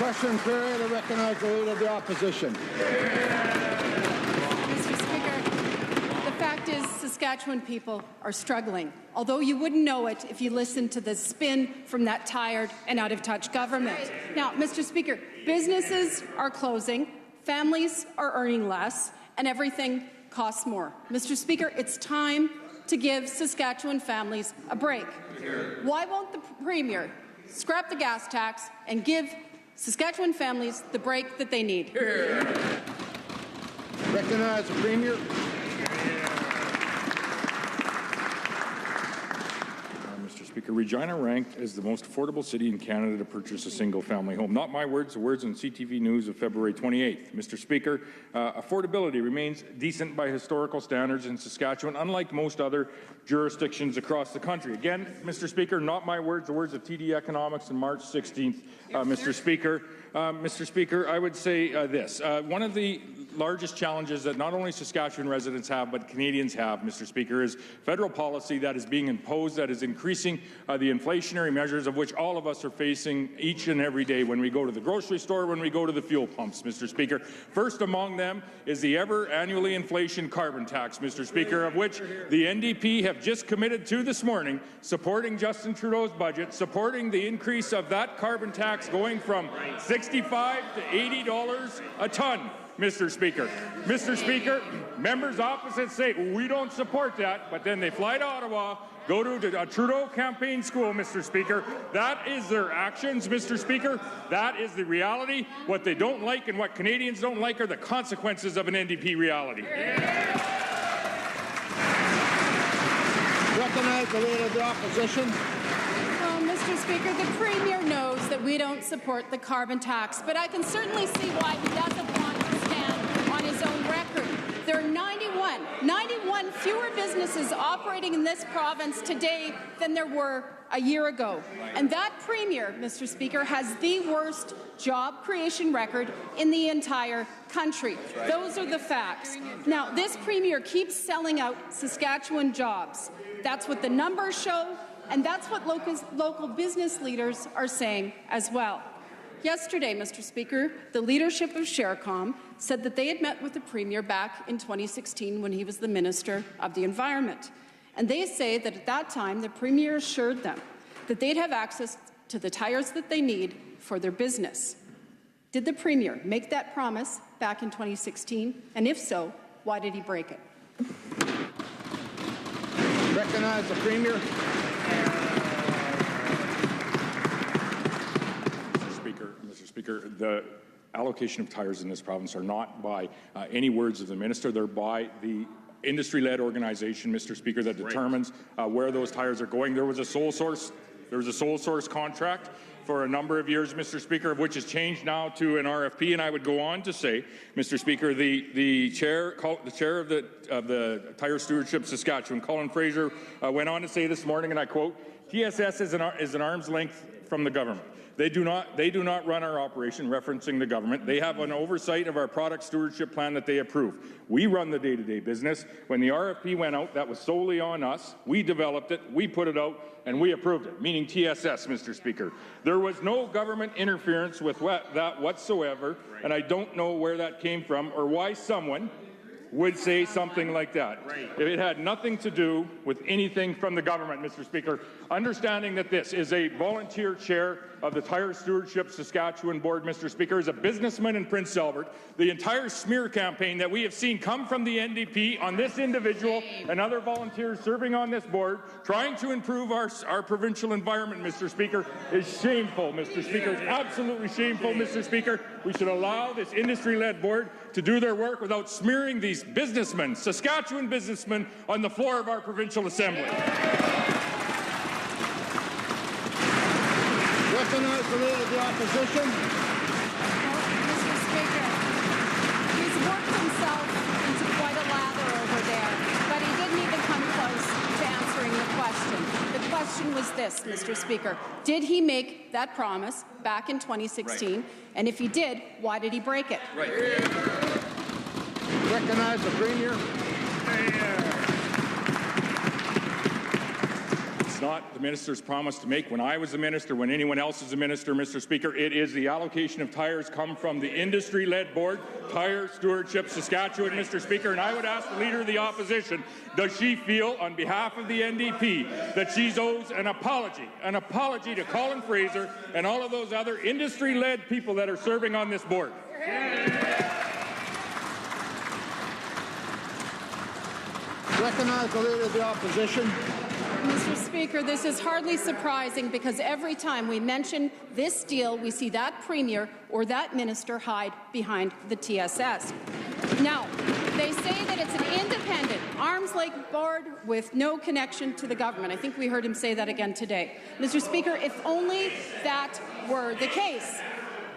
Question period. I recognize the Leader of the Opposition. Mr. Speaker, the fact is Saskatchewan people are struggling, although you wouldn't know it if you listened to the spin from that tired and out-of-touch government. Now, Mr. Speaker, businesses are closing, families are earning less, and everything costs more. Mr. Speaker, it's time to give Saskatchewan families a break. Why won't the Premier scrap the gas tax and give Saskatchewan families the break that they need? Recognize the Premier. Mr. Speaker, Regina ranked as the most affordable city in Canada to purchase a single-family home. Not my words, the words on CTV News of February 28th. Mr. Speaker, affordability remains decent by historical standards in Saskatchewan, unlike most other jurisdictions across the country. Again, Mr. Speaker, not my words, the words of TD Economics on March 16th. Mr. Speaker, I would say this. One of the largest challenges that not only Saskatchewan residents have, but Canadians have, Mr. Speaker, is federal policy that is being imposed that is increasing the inflationary measures of which all of us are facing each and every day when we go to the grocery store, when we go to the fuel pumps, Mr. Speaker. First among them is the ever-annually inflation carbon tax, Mr. Speaker, of which the NDP have just committed to this morning, supporting Justin Trudeau's budget, supporting the increase of that carbon tax going from $65 to $80 a ton. Mr. Speaker, members opposite say, we don't support that, but then they fly to Ottawa, go to a Trudeau campaign school, Mr. Speaker. That is their actions, Mr. Speaker. That is the reality. What they don't like and what Canadians don't like are the consequences of an NDP reality. Recognize the Leader of the Opposition. Well, Mr. Speaker, the Premier knows that we don't support the carbon tax, but I can certainly see why he doesn't want to stand on his own record. There are 91 fewer businesses operating in this province today than there were a year ago. And that Premier, Mr. Speaker, has the worst job creation record in the entire country. Those are the facts. Now, this Premier keeps selling out Saskatchewan jobs. That's what the numbers show, and that's what local business leaders are saying as well. Yesterday, Mr. Speaker, the leadership of Sharecom said that they had met with the Premier back in 2016 when he was the Minister of the Environment. And they say that at that time, the Premier assured them that they'd have access to the tires that they need for their business. Did the Premier make that promise back in 2016? And if so, why did he break it? Recognize the Premier. Mr. Speaker, the allocation of tires in this province are not by any words of the minister. They're by the industry-led organization, Mr. Speaker, that determines where those tires are going. There was a sole source contract for a number of years, Mr. Speaker, of which has changed now to an RFP. And I would go on to say, Mr. Speaker, the chair of the Tire Stewardship Saskatchewan, Colin Fraser, went on to say this morning, and I quote, "TSS is an arm's length from the government. They do not run our operation," referencing the government. "They have an oversight of our product stewardship plan that they approve. We run the day-to-day business. When the RFP went out, that was solely on us. We developed it, we put it out, and we approved it," meaning TSS, Mr. Speaker. There was no government interference with that whatsoever, and I don't know where that came from or why someone would say something like that. It had nothing to do with anything from the government, Mr. Speaker. Understanding that this is a volunteer chair of the Tire Stewardship Saskatchewan Board, Mr. Speaker, is a businessman in Prince Albert. The entire smear campaign that we have seen come from the NDP on this individual and other volunteers serving on this board, trying to improve our provincial environment, Mr. Speaker, is shameful, Mr. Speaker. It's absolutely shameful, Mr. Speaker. We should allow this industry-led board to do their work without smearing these businessmen, Saskatchewan businessmen, on the floor of our provincial assembly. Recognize the Leader of the Opposition. Mr. Speaker, he's worked himself into quite a lather over there, but he didn't even come close to answering the question. The question was this, Mr. Speaker. Did he make that promise back in 2016? Right. And if he did, why did he break it? Right. Recognize the Premier. is not the minister's promise to make when I was the minister, when anyone else is a minister, Mr. Speaker. It is the allocation of tires come from the industry-led board, Tire Stewardship Saskatchewan, Mr. Speaker. And I would ask the Leader of the Opposition, does she feel, on behalf of the NDP, that she owes an apology to Colin Fraser and all of those other industry-led people that are serving on this board? Recognize the Leader of the Opposition. Mr. Speaker, this is hardly surprising because every time we mention this deal, we see that Premier or that Minister hide behind the TSS. Now, they say that it's an independent, arm's-length board with no connection to the government. I think we heard him say that again today. Mr. Speaker, if only that were the case.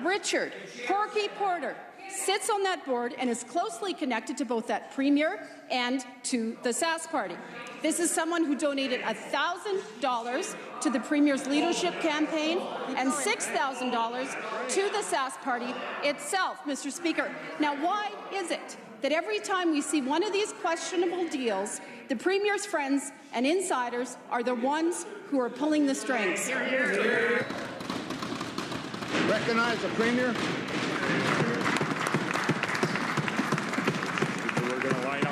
Richard Porky Porter sits on that board and is closely connected to both that Premier and to the Sask Party. This is someone who donated $1,000 to the Premier's leadership campaign and $6,000 to the Sask Party itself, Mr. Speaker. Now, why is it that every time we see one of these questionable deals, the Premier's friends and insiders are the ones who are pulling the strings? Recognize the Premier.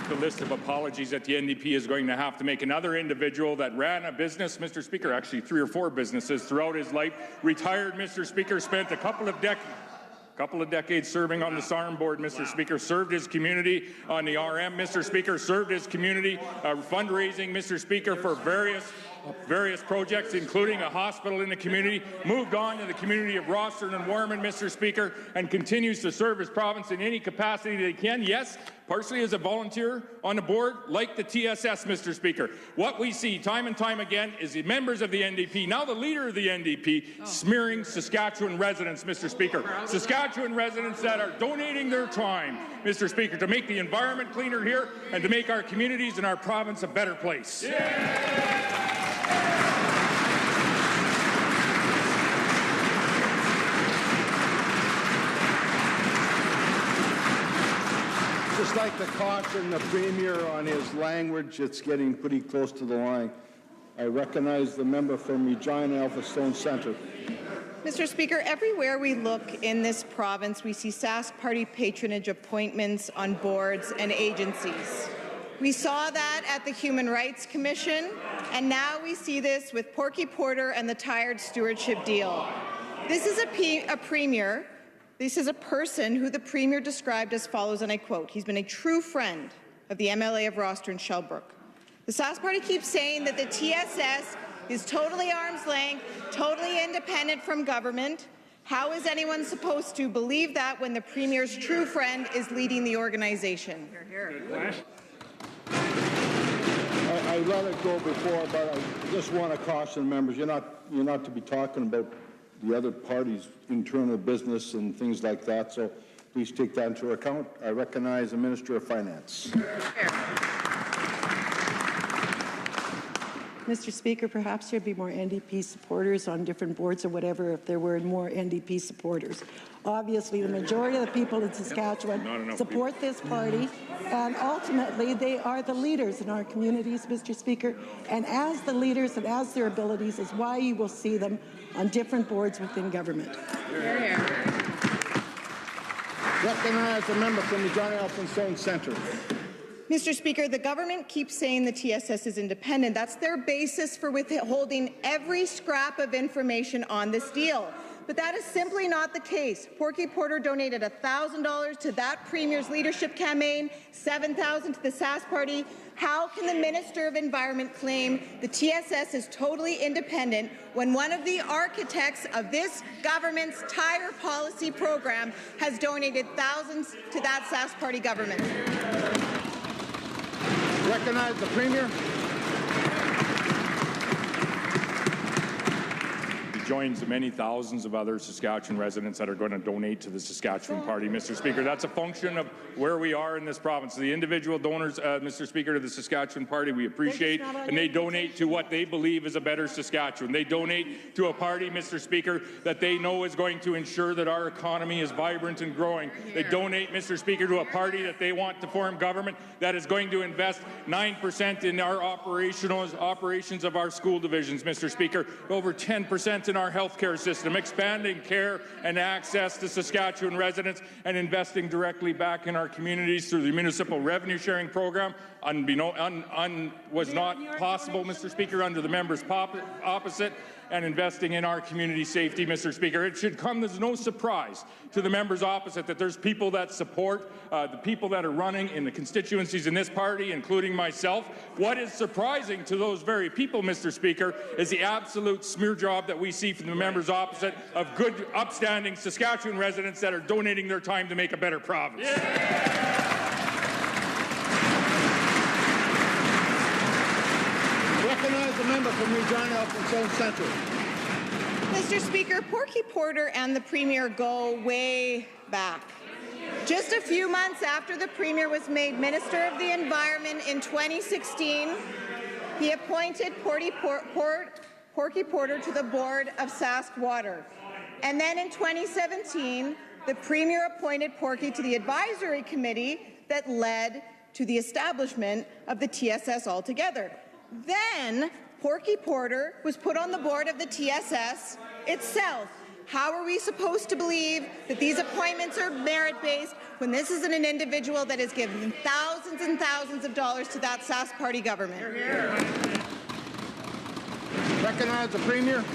The list of apologies that the NDP is going to have to make. Another individual that ran a business, Mr. Speaker, actually 3 or 4 businesses throughout his life, retired, Mr. Speaker, spent a couple of decades serving on the SARM board, Mr. Speaker, served his community on the RM, Mr. Speaker, served his community fundraising, Mr. Speaker, for various projects, including a hospital in the community, moved on to the community of Rosthern and Warman, Mr. Speaker, and continues to serve his province in any capacity that he can. Yes, partially as a volunteer on the board, like the TSS, Mr. Speaker. What we see time and time again is the members of the NDP, now the Leader of the NDP, smearing Saskatchewan residents, Mr. Speaker. Saskatchewan residents that are donating their time, Mr. Speaker, to make the environment cleaner here and to make our communities and our province a better place. Just like to caution the Premier on his language, it's getting pretty close to the line. I recognize the member from Regina Elphinstone Centre. Mr. Speaker, everywhere we look in this province, we see Sask Party patronage appointments on boards and agencies. We saw that at the Human Rights Commission, and now we see this with Porky Porter and the Tire Stewardship deal. This is a Premier. This is a person who the Premier described as follows, and I quote, "He's been a true friend of the MLA of Rosthern Shellbrook." The Sask Party keeps saying that the TSS is totally arm's length, totally independent from government. How is anyone supposed to believe that when the Premier's true friend is leading the organization? I let it go before, but I just want to caution members, you're not to be talking about the other party's internal business and things like that, so please take that into account. I recognize the Minister of Finance. Mr. Speaker, perhaps there'd be more NDP supporters on different boards or whatever if there were more NDP supporters. Obviously, the majority of the people in Saskatchewan support this party, and ultimately they are the leaders in our communities, Mr. Speaker, and as the leaders and as their abilities is why you will see them on different boards within government. Recognize the member from Regina Elphinstone Centre. Mr. Speaker, the government keeps saying the TSS is independent. That's their basis for withholding every scrap of information on this deal. But that is simply not the case. Porky Porter donated $1,000 to that Premier's leadership campaign, $7,000 to the Sask Party. How can the Minister of Environment claim the TSS is totally independent when one of the architects of this government's tire policy program has donated thousands to that Sask Party government? Recognize the Premier. joins the many thousands of other Saskatchewan residents that are going to donate to the Saskatchewan Party, Mr. Speaker. That's a function of where we are in this province. The individual donors, Mr. Speaker, to the Saskatchewan Party, we appreciate, and they donate to what they believe is a better Saskatchewan. They donate to a party, Mr. Speaker, that they know is going to ensure that our economy is vibrant and growing. They donate, Mr. Speaker, to a party that they want to form government that is going to invest 9% in our operations of our school divisions, Mr. Speaker, over 10% in our healthcare system, expanding care and access to Saskatchewan residents, and investing directly back in our communities through the municipal revenue sharing program. Was not possible, Mr. Speaker, under the members opposite, and investing in our community safety, Mr. Speaker. It should come as no surprise to the members opposite that there's people that support the people that are running in the constituencies in this party, including myself. What is surprising to those very people, Mr. Speaker, is the absolute smear job that we see from the members opposite of good, upstanding Saskatchewan residents that are donating their time to make a better province. Recognize the member from Regina Elphinstone Centre. Mr. Speaker, Porky Porter and the Premier go way back. Just a few months after the Premier was made Minister of the Environment in 2016, he appointed Porky Porter to the board of Sask Water. And then in 2017, the Premier appointed Porky to the advisory committee that led to the establishment of the TSS altogether. Then Porky Porter was put on the board of the TSS itself. How are we supposed to believe that these appointments are merit-based when this isn't an individual that has given thousands and thousands of dollars to that Sask Party government? Recognize the Premier.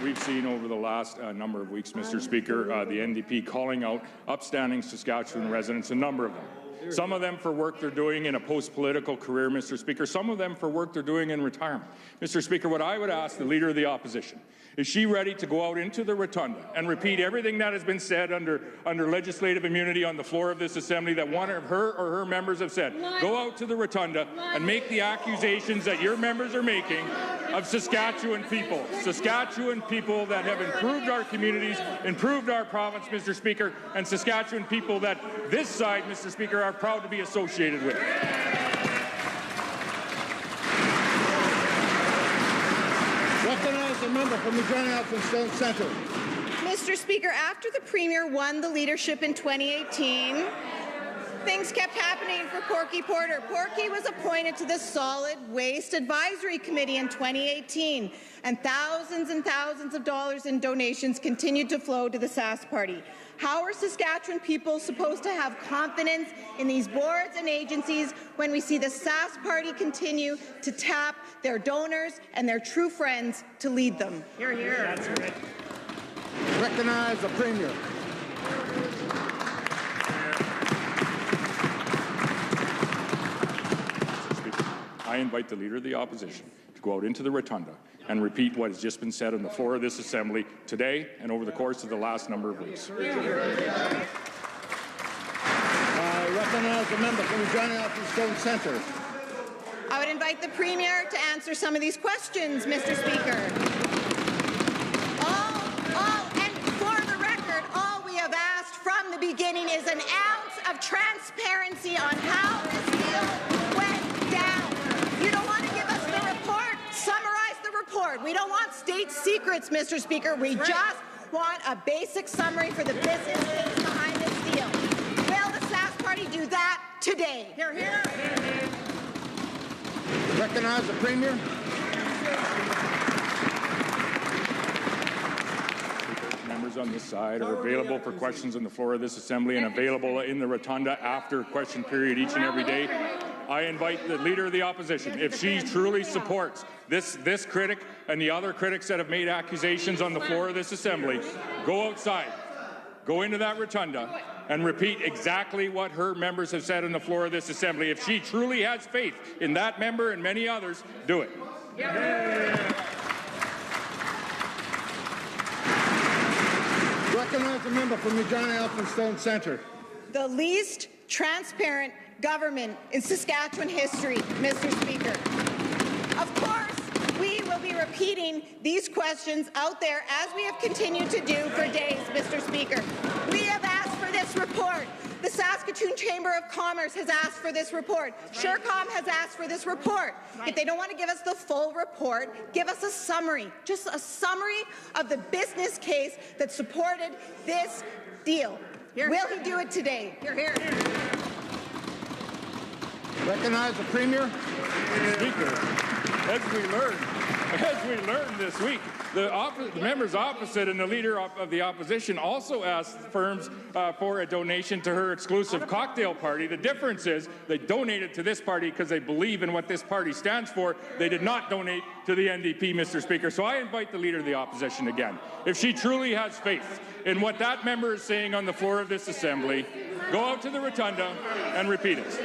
We've seen over the last number of weeks, Mr. Speaker, the NDP calling out upstanding Saskatchewan residents, a number of them. Some of them for work they're doing in a post-political career, Mr. Speaker. Some of them for work they're doing in retirement. Mr. Speaker, what I would ask the Leader of the Opposition, is she ready to go out into the rotunda and repeat everything that has been said under legislative immunity on the floor of this Assembly that one of her or her members have said? Go out to the rotunda and make the accusations that your members are making of Saskatchewan people that have improved our communities, improved our province, Mr. Speaker, and Saskatchewan people that this side, Mr. Speaker, are proud to be associated with. Recognize the member from Regina Elphinstone Centre. Mr. Speaker, after the Premier won the leadership in 2018, things kept happening for Porky Porter. Porky was appointed to the Solid Waste Advisory Committee in 2018, and thousands of dollars in donations continued to flow to the Sask Party. How are Saskatchewan people supposed to have confidence in these boards and agencies when we see the Sask Party continue to tap their donors and their true friends to lead them? Hear, hear. That's right. Recognize the Premier. I invite the Leader of the Opposition to go out into the rotunda and repeat what has just been said on the floor of this Assembly today and over the course of the last number of weeks. I recognize the member from Regina Elphinstone Centre. I would invite the Premier to answer some of these questions, Mr. Speaker. And for the record, all we have asked from the beginning is an ounce of transparency on how this deal went down. You don't want to give us the report? Summarize the report. We don't want state secrets, Mr. Speaker. We just want a basic summary for the business case behind this deal. Will the Sask Party do that today? Hear, hear. Recognize the Premier. Members on this side are available for questions on the floor of this Assembly and available in the rotunda after question period each and every day. I invite the Leader of the Opposition, if she truly supports this critic and the other critics that have made accusations on the floor of this Assembly, go outside, go into that rotunda, and repeat exactly what her members have said on the floor of this Assembly. If she truly has faith in that member and many others, do it. Recognize the member from Regina Elphinstone Centre. The least transparent government in Saskatchewan history, Mr. Speaker. Of course, we will be repeating these questions out there as we have continued to do for days, Mr. Speaker. We have asked for this report. The Saskatoon Chamber of Commerce has asked for this report. SureCom has asked for this report. If they don't want to give us the full report, give us a summary, just a summary of the business case that supported this deal. Will he do it today? Here. Recognize the Premier. Speaker, as we learned this week, the members opposite and the leader of the opposition also asked firms for a donation to her exclusive cocktail party. The difference is they donated to this party because they believe in what this party stands for. They did not donate to the NDP, Mr. Speaker. So I invite the leader of the opposition again. If she truly has faith in what that member is saying on the floor of this assembly, go out to the rotunda and repeat it.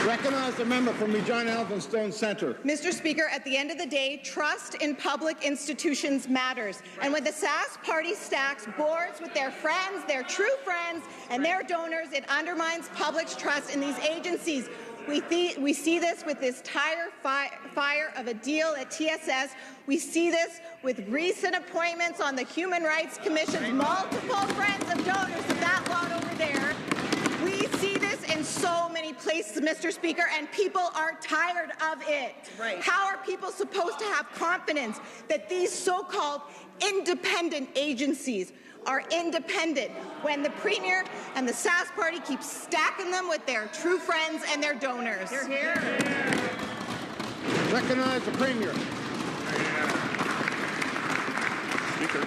Recognize the member from Regina Elphinstone Centre. Mr. Speaker, at the end of the day, trust in public institutions matters. And when the Sask party stacks boards with their friends, their true friends, and their donors, it undermines public's trust in these agencies. We see this with this tire fire of a deal at TSS. We see this with recent appointments on the Human Rights Commission's multiple friends of donors of that lot over there. We see this in so many places, Mr. Speaker, and people are tired of it. Right. How are people supposed to have confidence that these so-called independent agencies are independent when the Premier and the Sask party keep stacking them with their true friends and their donors? Here. Recognize the Premier. Speaker.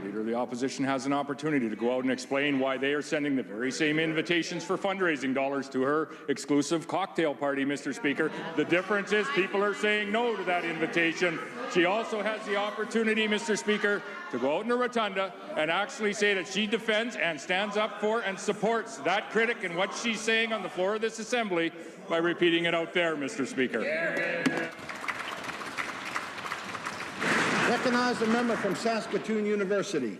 Leader of the opposition has an opportunity to go out and explain why they are sending the very same invitations for fundraising dollars to her exclusive cocktail party, Mr. Speaker. The difference is people are saying no to that invitation. She also has the opportunity, Mr. Speaker, to go out in the rotunda and actually say that she defends and stands up for and supports that critic and what she's saying on the floor of this assembly by repeating it out there, Mr. Speaker. Recognize the member from Saskatoon University.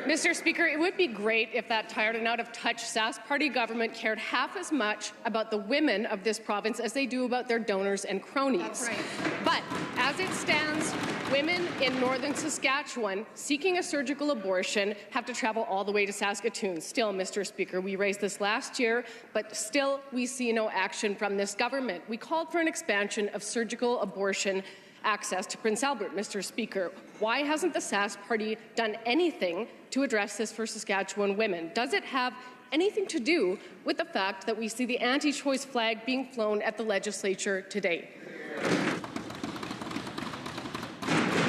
Mr. Speaker, it would be great if that tired and out-of-touch Sask party government cared half as much about the women of this province as they do about their donors and cronies. That's right. But as it stands, women in northern Saskatchewan seeking a surgical abortion have to travel all the way to Saskatoon. Still, Mr. Speaker, we raised this last year, but still we see no action from this government. We called for an expansion of surgical abortion access to Prince Albert, Mr. Speaker. Why hasn't the Sask party done anything to address this for Saskatchewan women? Does it have anything to do with the fact that we see the anti-choice flag being flown at the legislature today?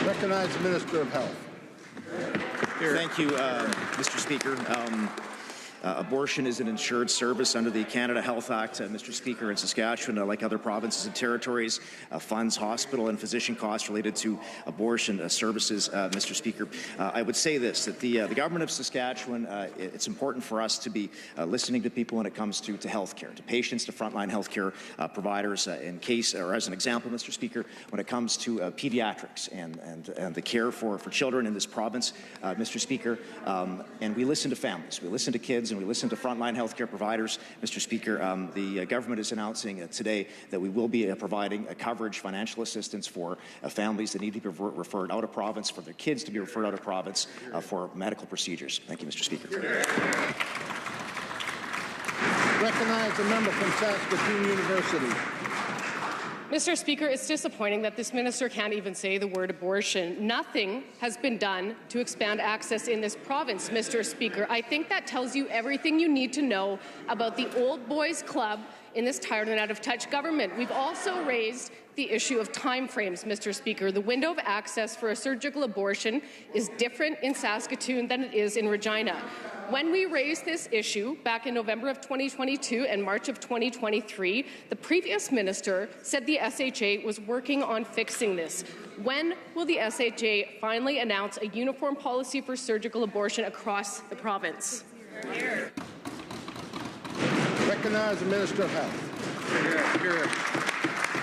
Recognize the Minister of Health. Thank you, Mr. Speaker. Abortion is an insured service under the Canada Health Act. Mr. Speaker, in Saskatchewan, like other provinces and territories, funds hospital and physician costs related to abortion services. Mr. Speaker, I would say this, that the government of Saskatchewan, it's important for us to be listening to people when it comes to health care, to patients, to frontline health care providers. In case, or as an example, Mr. Speaker, when it comes to pediatrics and the care for children in this province, Mr. Speaker, and we listen to families, we listen to kids, and we listen to frontline healthcare providers. Mr. Speaker, the government is announcing today that we will be providing coverage, financial assistance for families that need to be referred out of province, for their kids to be referred out of province for medical procedures. Thank you, Mr. Speaker. Recognize the member from Saskatoon University. Mr. Speaker, it's disappointing that this minister can't even say the word abortion. Nothing has been done to expand access in this province, Mr. Speaker. I think that tells you everything you need to know about the old boys club in this tired and out-of-touch government. We've also raised the issue of timeframes, Mr. Speaker. The window of access for a surgical abortion is different in Saskatoon than it is in Regina. When we raised this issue back in November of 2022 and March of 2023, the previous minister said the SHA was working on fixing this. When will the SHA finally announce a uniform policy for surgical abortion across the province? Recognize the Minister of Health.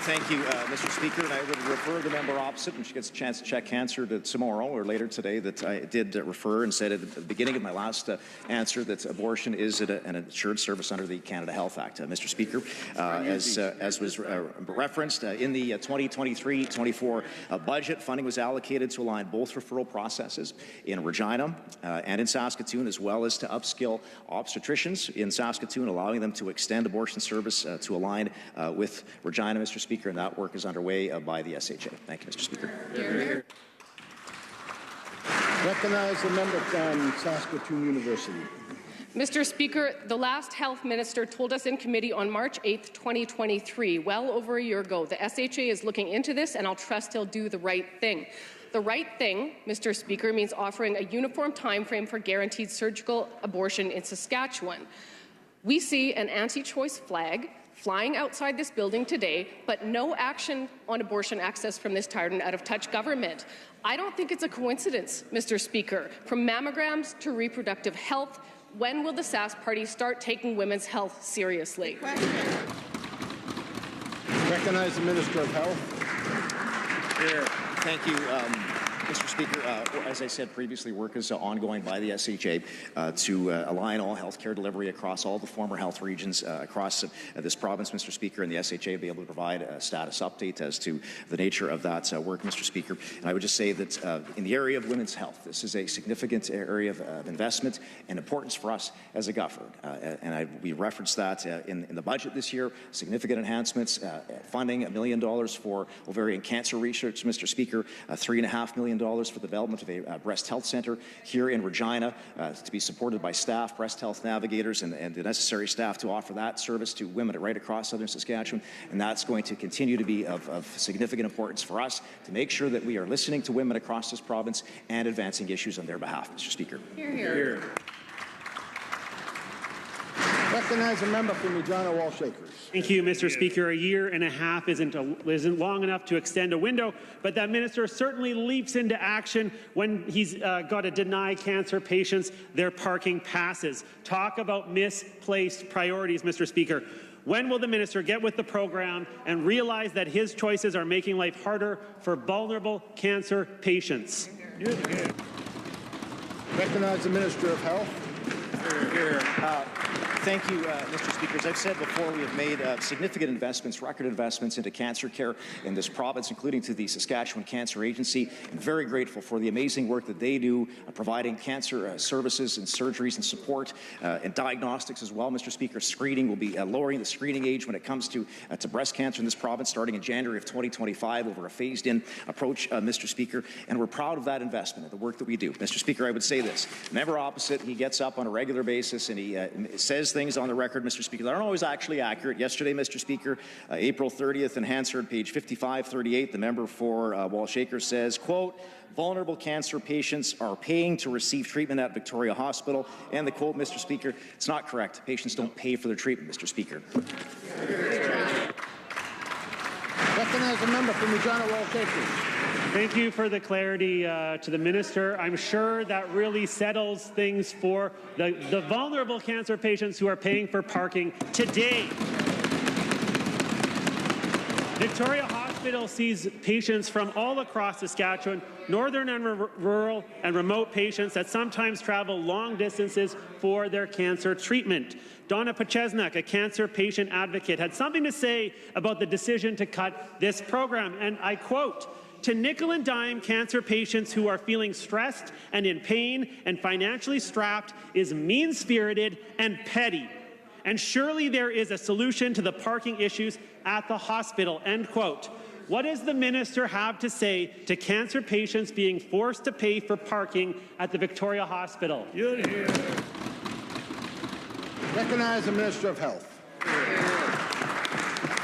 Thank you, Mr. Speaker. And I would refer the member opposite when she gets a chance to check cancer tomorrow or later today that I did refer and said at the beginning of my last answer that abortion is an insured service under the Canada Health Act. Mr. Speaker, as was referenced in the 2023-24 budget, funding was allocated to align both referral processes in Regina and in Saskatoon, as well as to upskill obstetricians in Saskatoon, allowing them to extend abortion service to align with Regina, Mr. Speaker, and that work is underway by the SHA. Thank you, Mr. Speaker. Here. Recognize the member from Saskatoon University. Mr. Speaker, the last health minister told us in committee on March 8th, 2023, well over a year ago, the SHA is looking into this, and I'll trust he'll do the right thing. The right thing, Mr. Speaker, means offering a uniform timeframe for guaranteed surgical abortion in Saskatchewan. We see an anti-choice flag flying outside this building today, but no action on abortion access from this tired and out-of-touch government. I don't think it's a coincidence, Mr. Speaker. From mammograms to reproductive health, when will the Sask Party start taking women's health seriously? Recognize the Minister of Health. Here. Thank you, Mr. Speaker. As I said previously, work is ongoing by the SHA to align all healthcare delivery across all the former health regions across this province, Mr. Speaker, and the SHA will be able to provide a status update as to the nature of that work, Mr. Speaker. And I would just say that in the area of women's health, this is a significant area of investment and importance for us as a government. We referenced that in the budget this year, significant enhancements, funding $1 million for ovarian cancer research, Mr. Speaker, $3.5 million for the development of a breast health centre here in Regina to be supported by staff, breast health navigators, and the necessary staff to offer that service to women right across southern Saskatchewan. And that's going to continue to be of significant importance for us to make sure that we are listening to women across this province and advancing issues on their behalf, Mr. Speaker. Hear, hear. Recognize a member from Regina Wall Shakers. Thank you, Mr. Speaker. A year and a half isn't long enough to extend a window, but that minister certainly leaps into action when he's got to deny cancer patients their parking passes. Talk about misplaced priorities, Mr. Speaker. When will the minister get with the program and realize that his choices are making life harder for vulnerable cancer patients? Recognize the Minister of Health. Here. Thank you, Mr. Speaker. As I've said before, we have made significant investments, record investments into cancer care in this province, including to the Saskatchewan Cancer Agency. I'm very grateful for the amazing work that they do, providing cancer services and surgeries and support and diagnostics as well, Mr. Speaker. Screening will be lowering the screening age when it comes to breast cancer in this province starting in January of 2025 over a phased-in approach, Mr. Speaker. And we're proud of that investment and the work that we do. Mr. Speaker, I would say this. Member opposite, he gets up on a regular basis and he says things on the record, Mr. Speaker, that aren't always actually accurate. Yesterday, Mr. Speaker, April 30th in Hansard, page 5538, the member for Wall Shakers says, quote, vulnerable cancer patients are paying to receive treatment at Victoria Hospital. And the quote, Mr. Speaker, it's not correct. Patients don't pay for their treatment, Mr. Speaker. Recognize a member from Regina Wall Shakers. Thank you for the clarity to the minister. I'm sure that really settles things for the vulnerable cancer patients who are paying for parking today. Victoria Hospital sees patients from all across Saskatchewan, northern and rural and remote patients that sometimes travel long distances for their cancer treatment. Donna Pachesnak, a cancer patient advocate, had something to say about the decision to cut this program, and I quote, to nickel and dime cancer patients who are feeling stressed and in pain and financially strapped is mean-spirited and petty. And surely there is a solution to the parking issues at the hospital, end quote. What does the minister have to say to cancer patients being forced to pay for parking at the Victoria Hospital? Recognize the Minister of Health.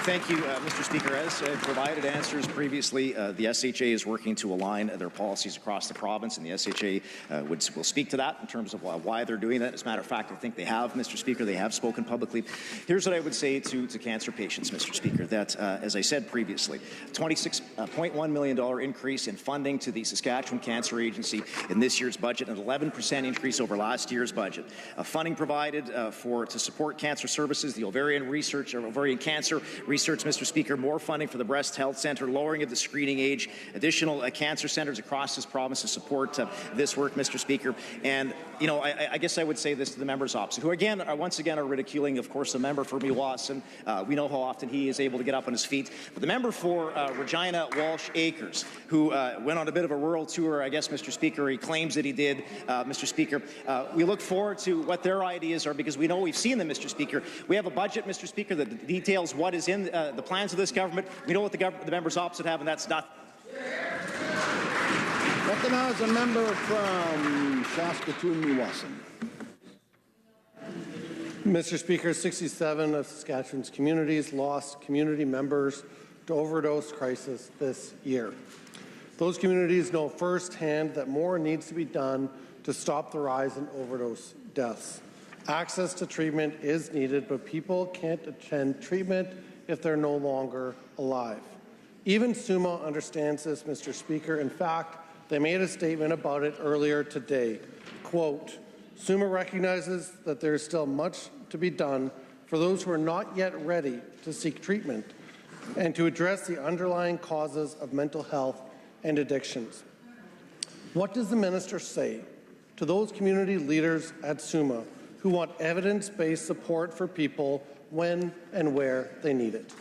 Thank you, Mr. Speaker. As provided answers previously, the SHA is working to align their policies across the province, and the SHA will speak to that in terms of why they're doing that. As a matter of fact, I think they have, Mr. Speaker. They have spoken publicly. Here's what I would say to cancer patients, Mr. Speaker, that, as I said previously, $26.1 million increase in funding to the Saskatchewan Cancer Agency in this year's budget, an 11% increase over last year's budget. Funding provided to support cancer services, the ovarian cancer research, Mr. Speaker, more funding for the Breast Health Centre, lowering of the screening age, additional cancer centres across this province to support this work, Mr. Speaker. And, you know, I guess I would say this to the members opposite, who again are once again are ridiculing, of course, the member for Meewasin. We know how often he is able to get up on his feet. But the member for Regina Walsh Acres, who went on a bit of a rural tour, I guess, Mr. Speaker, he claims that he did, Mr. Speaker. We look forward to what their ideas are, because we know we've seen them, Mr. Speaker. We have a budget, Mr. Speaker, that details what is in the plans of this government. We know what the members opposite have, and that's not. Recognize a member from Saskatoon-Meewasin. Mr. Speaker, 67 of Saskatchewan's communities lost community members to overdose crisis this year. Those communities know firsthand that more needs to be done to stop the rise in overdose deaths. Access to treatment is needed, but people can't attend treatment if they're no longer alive. Even SUMA understands this, Mr. Speaker. In fact, they made a statement about it earlier today. Quote, SUMA recognizes that there is still much to be done for those who are not yet ready to seek treatment and to address the underlying causes of mental health and addictions. What does the minister say to those community leaders at SUMA who want evidence-based support for people when and where they need it?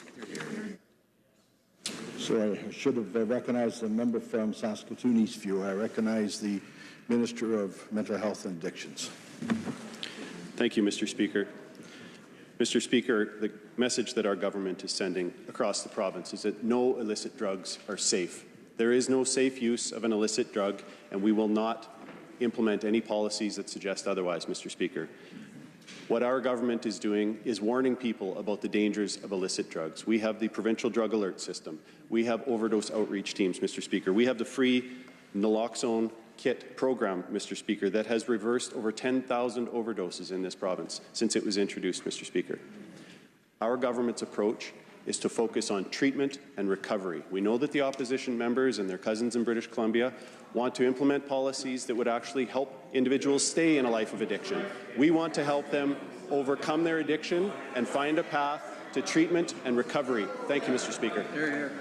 So I should have recognized the member from Saskatoon Eastview. I recognize the Minister of Mental Health and Addictions. Thank you, Mr. Speaker. Mr. Speaker, the message that our government is sending across the province is that no illicit drugs are safe. There is no safe use of an illicit drug, and we will not implement any policies that suggest otherwise, Mr. Speaker. What our government is doing is warning people about the dangers of illicit drugs. We have the Provincial Drug Alert System. We have overdose outreach teams, Mr. Speaker. We have the free naloxone kit program, Mr. Speaker, that has reversed over 10,000 overdoses in this province since it was introduced, Mr. Speaker. Our government's approach is to focus on treatment and recovery. We know that the opposition members and their cousins in British Columbia want to implement policies that would actually help individuals stay in a life of addiction. We want to help them overcome their addiction and find a path to treatment and recovery. Thank you, Mr. Speaker. Here, here.